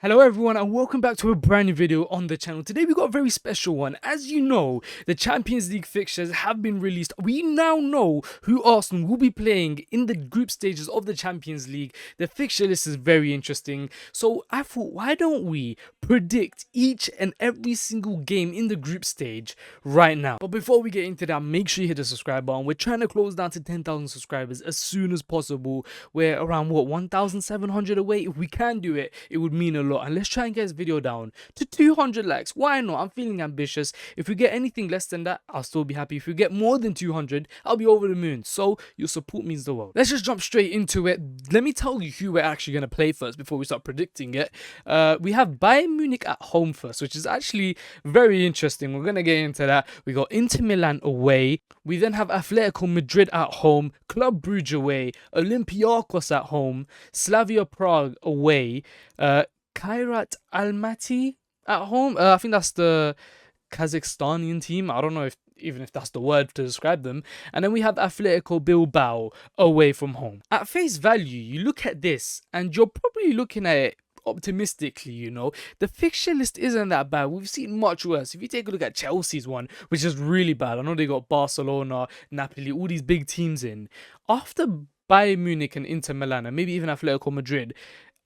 Hello everyone and welcome back to a brand new video on the channel. Today we got a very special one. As you know, the Champions League fixtures have been released. We now know who Arsenal will be playing in the group stages of the Champions League. The fixture list is very interesting. So I thought, why don't we predict each and every single game in the group stage right now? But before we get into that, make sure you hit the subscribe button. We're trying to close down to 10,000 subscribers as soon as possible. We're around 1,700 away. If we can do it, it would mean a lot. And let's try and get this video down to 200 likes. Why not? I'm feeling ambitious. If we get anything less than that, I'll still be happy. If we get more than 200, I'll be over the moon. So your support means the world. Let's just jump straight into it. Let me tell you who we're actually going to play first before we start predicting it. We have Bayern Munich at home first, which is actually very interesting. We're going to get into that. We got Inter Milan away. We then have Athletico Madrid at home, Club Brugge away, Olympiacos at home, Slavia Prague away, Karat Almaty at home. I think that's the Kazakhstanian team. I don't know even if that's the word to describe them. And then we have Atletico Bilbao away from home. At face value, you look at this and you're probably looking at it optimistically, you know. The fixture list isn't that bad. We've seen much worse. If you take a look at Chelsea's one, which is really bad. I know they got Barcelona, Napoli, all these big teams in. After Bayern Munich and Inter Milan and maybe even Atletico Madrid,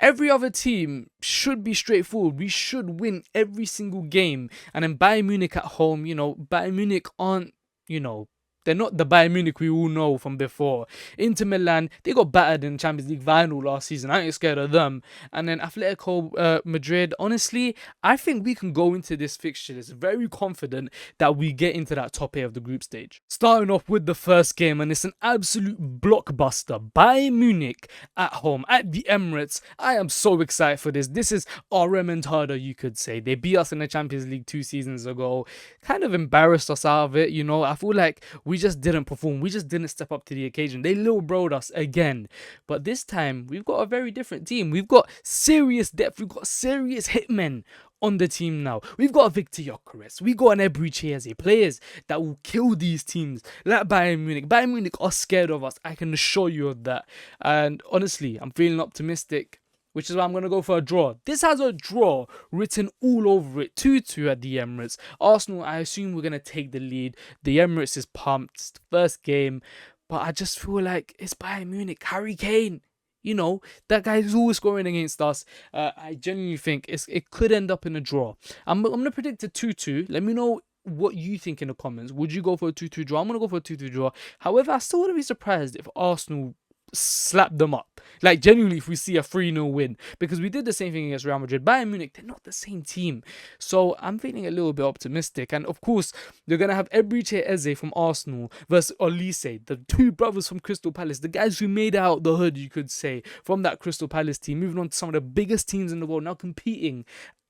every other team should be straightforward. We should win every single game. And then Bayern Munich at home, you know, Bayern Munich aren't, you know, they're not the Bayern Munich we all know from before. Inter Milan, they got battered in the Champions League final last season. I ain't scared of them. And then Atletico Madrid, honestly, I think we can go into this fixture list very confident that we get into that top 8 of the group stage. Starting off with the first game, and it's an absolute blockbuster. Bayern Munich at home at the Emirates. I am so excited for this. This is our remontada, you could say. They beat us in the Champions League 2 seasons ago. Kind of embarrassed us out of it, you know. I feel like we just didn't perform. We just didn't step up to the occasion. They little broed us again. But this time, we've got a very different team. We've got serious depth. We've got serious hitmen on the team now. We've got a Victor Gyökeres. We got an Brugge, players that will kill these teams like Bayern Munich. Bayern Munich are scared of us. I can assure you of that. And honestly, I'm feeling optimistic, which is why I'm going to go for a draw. This has a draw written all over it. 2-2 at the Emirates. Arsenal, I assume we're going to take the lead. The Emirates is pumped. It's the first game. But I just feel like it's Bayern Munich. Harry Kane. You know, that guy is always scoring against us. I genuinely think it could end up in a draw. I'm going to predict a 2-2. Let me know what you think in the comments. Would you go for a 2-2 draw? I'm going to go for a 2-2 draw. However, I still wouldn't be surprised if Arsenal slap them up. Like, genuinely, if we see a 3-0 win, because we did the same thing against Real Madrid. Bayern Munich, they're not the same team, so I'm feeling a little bit optimistic. And of course, they're gonna have Eze from Arsenal versus Olise, the two brothers from Crystal Palace, the guys who made out the hood, you could say, from that Crystal Palace team, moving on to some of the biggest teams in the world, now competing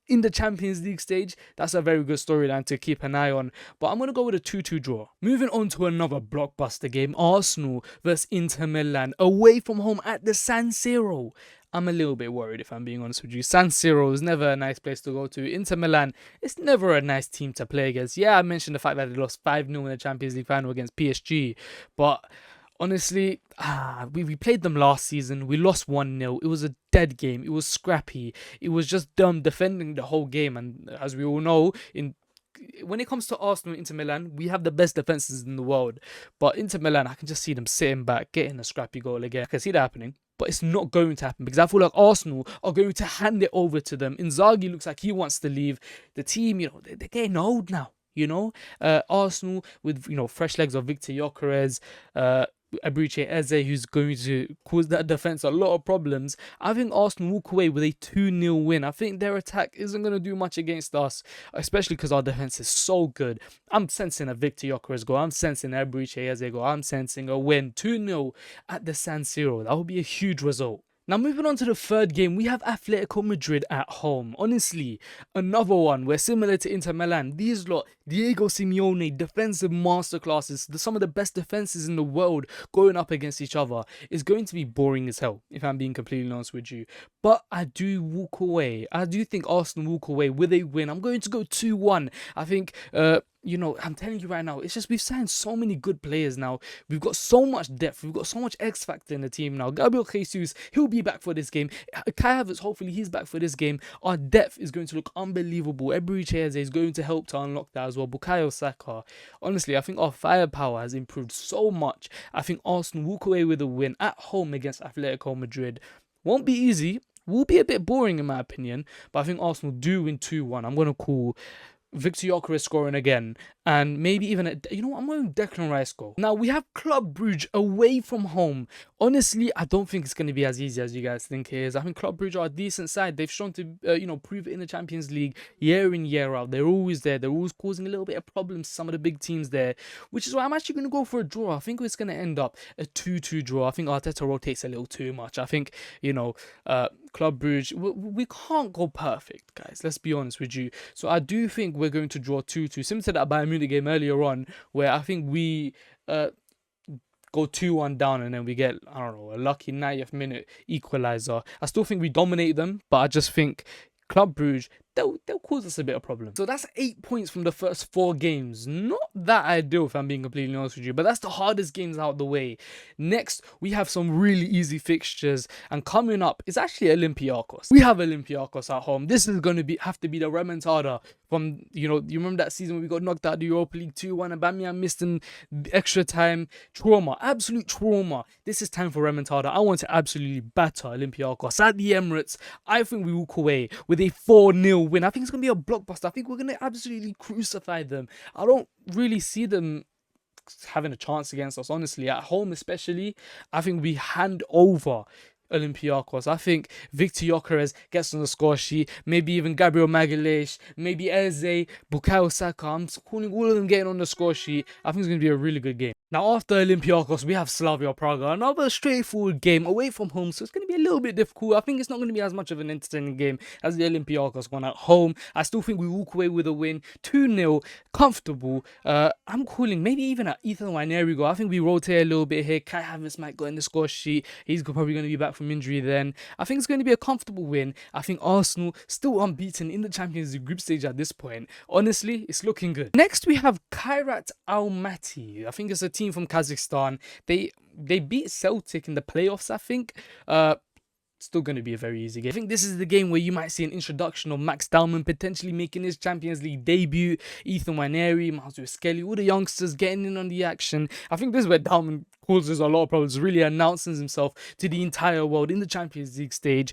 in the Champions League stage. That's a very good storyline to keep an eye on. But I'm going to go with a 2-2 draw. Moving on to another blockbuster game. Arsenal versus Inter Milan. Away from home at the San Siro. I'm a little bit worried, if I'm being honest with you. San Siro is never a nice place to go to. Inter Milan, it's never a nice team to play against. Yeah, I mentioned the fact that they lost 5-0 in the Champions League final against PSG. But honestly, we played them last season. We lost 1-0. It was a dead game. It was scrappy. It was just dumb defending the whole game. And as we all know, when it comes to Arsenal and Inter Milan, we have the best defenses in the world. But Inter Milan, I can just see them sitting back, getting a scrappy goal again. I can see that happening. But it's not going to happen because I feel like Arsenal are going to hand it over to them. Inzaghi looks like he wants to leave. The team, you know, they're getting old now. You know, Arsenal with, you know, fresh legs of Victor Gyökeres, Eze, who's going to cause that defense a lot of problems. I think Arsenal walk away with a 2-0 win. I think their attack isn't going to do much against us, especially because our defense is so good. I'm sensing a Victor Gyökeres goal. I'm sensing Eze goal. I'm sensing a win. 2-0 at the San Siro. That would be a huge result. Now, moving on to the third game, we have Atletico Madrid at home. Honestly, another one where, similar to Inter Milan, these lot, Diego Simeone, defensive masterclasses, some of the best defenses in the world going up against each other, is going to be boring as hell, if I'm being completely honest with you. But I do walk away. I do think Arsenal walk away with a win. I'm going to go 2-1. I think you know, I'm telling you right now, it's just we've signed so many good players now. We've got so much depth. We've got so much X factor in the team now. Gabriel Jesus, he'll be back for this game. Kai Havertz, hopefully he's back for this game. Our depth is going to look unbelievable. Eberechi Eze is going to help to unlock that as well. Bukayo Saka. Honestly, I think our firepower has improved so much. I think Arsenal walk away with a win at home against Atletico Madrid. Won't be easy. Will be a bit boring in my opinion. But I think Arsenal do win 2-1. I'm going to call Victor Gyökeres scoring again, and maybe even you know what, I'm going Declan Rice goal. Now we have Club Brugge away from home. Honestly, I don't think it's going to be as easy as you guys think it is. I think Club Brugge are a decent side. They've shown to you know, prove it in the Champions League year in year out. They're always there. They're always causing a little bit of problems to some of the big teams there, which is why I'm actually going to go for a draw. I think it's going to end up a 2-2 draw. I think Arteta rotates a little too much. I think, you know, Club Brugge, we can't go perfect, guys. Let's be honest with you. So I do think we're going to draw 2-2. Similar to that Bayern Munich game earlier on, where I think we go 2-1 down and then we get, I don't know, a lucky 90th minute equalizer. I still think we dominate them, but I just think Club Brugge, they'll cause us a bit of problem. So that's 8 points from the first 4 games. Not that ideal, if I'm being completely honest with you, but that's the hardest games out of the way. Next, we have some really easy fixtures, and coming up is actually Olympiacos. We have Olympiacos at home. This is going to have to be the remontada from, you know, you remember that season when we got knocked out of the Europa League 2-1 and Aubameyang missed in extra time. Trauma, absolute trauma. This is time for remontada. I want to absolutely batter Olympiacos at the Emirates. I think we walk away with a 4-0 win. I think it's going to be a blockbuster. I think we're going to absolutely crucify them. I don't really see them having a chance against us, honestly. At home especially, I think we hand over Olympiacos. I think Victor Gyökeres gets on the score sheet. Maybe even Gabriel Magalhaes, maybe Eze, Bukayo Saka. I'm calling all of them getting on the score sheet. I think it's going to be a really good game. Now, after Olympiacos, we have Slavia Prague. Another straightforward game away from home, so it's going to be a little bit difficult. I think it's not going to be as much of an entertaining game as the Olympiacos one at home. I still think we walk away with a win. 2-0, comfortable. I'm calling maybe even at Ethan Nwaneri goal. I think we rotate a little bit here. Kai Havertz might go in the score sheet. He's probably going to be back from injury then. I think it's going to be a comfortable win. I think Arsenal still unbeaten in the Champions League group stage at this point. Honestly, it's looking good. Next, we have Karat Almaty. I think it's a team from Kazakhstan. They beat Celtic in the playoffs, I think. Still going to be a very easy game. I think this is the game where you might see an introduction of Max Dalman potentially making his Champions League debut. Ethan Nwaneri, Mazu Skelly, all the youngsters getting in on the action. I think this is where Dalman causes a lot of problems, really announces himself to the entire world in the Champions League stage.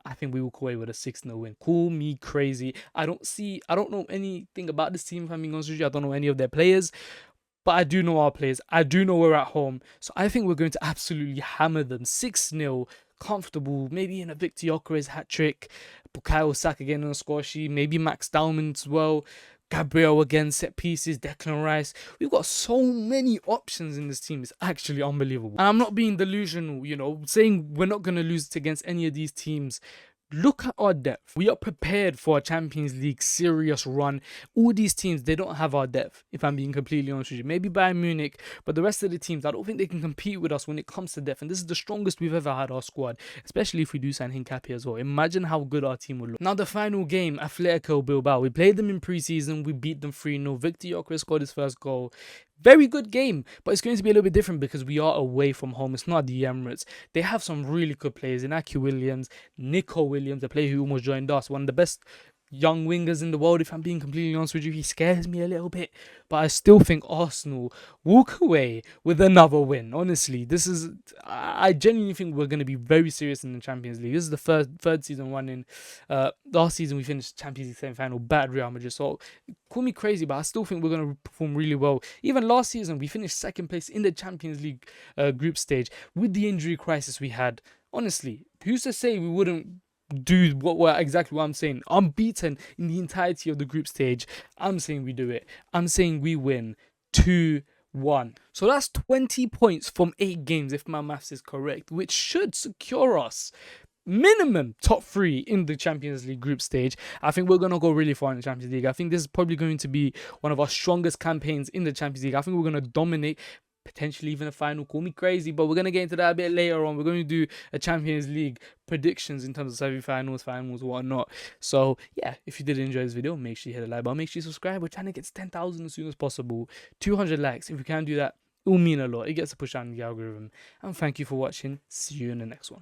I think we walk away with a 6-0 win. Call me crazy. I don't know anything about this team, if I'm being honest with you. I don't know any of their players. But I do know our players. I do know we're at home. So I think we're going to absolutely hammer them. 6-0. Comfortable. Maybe in a Victor Gyökeres hat-trick. Bukayo Saka again on the score sheet. Maybe Max Dalman as well. Gabriel again, set pieces. Declan Rice. We've got so many options in this team. It's actually unbelievable. And I'm not being delusional, you know, saying we're not going to lose against any of these teams. Look at our depth. We are prepared for a Champions League serious run. All these teams, they don't have our depth, if I'm being completely honest with you. Maybe Bayern Munich, but the rest of the teams, I don't think they can compete with us when it comes to depth. And this is the strongest we've ever had our squad, especially if we do sign Hincapié as well. Imagine how good our team will look. Now, the final game, Atletico Bilbao. We played them in pre-season. We beat them 3-0. Victor Gyökeres scored his first goal. Very good game, but it's going to be a little bit different because we are away from home. It's not the Emirates. They have some really good players. Inaki Williams, Nico Williams, the player who almost joined us, one of the best young wingers in the world, if I'm being completely honest with you. He scares me a little bit, but I still think Arsenal walk away with another win. Honestly, I genuinely think we're going to be very serious in the Champions League. This is the third season running. Last season we finished Champions League semi-final, bad Real Madrid. So call me crazy, but I still think we're going to perform really well. Even last season we finished second place in the Champions League group stage with the injury crisis we had. Honestly, who's to say we wouldn't do exactly what I'm saying? Unbeaten in the entirety of the group stage. I'm saying we do it. I'm saying we win 2-1. So that's 20 points from 8 games, if my maths is correct, which should secure us minimum top 3 in the Champions League group stage. I think we're going to go really far in the Champions League. I think this is probably going to be one of our strongest campaigns in the Champions League. I think we're going to dominate. potentially even a final. Call me crazy, but we're going to get into that a bit later on. We're going to do a Champions League predictions in terms of semi-finals, finals, whatnot. So yeah, if you did enjoy this video, make sure you hit the like button, make sure you subscribe. We're trying to get to 10,000 as soon as possible. 200 likes, if we can do that, it will mean a lot. It gets a push out in the algorithm. And thank you for watching. See you in the next one.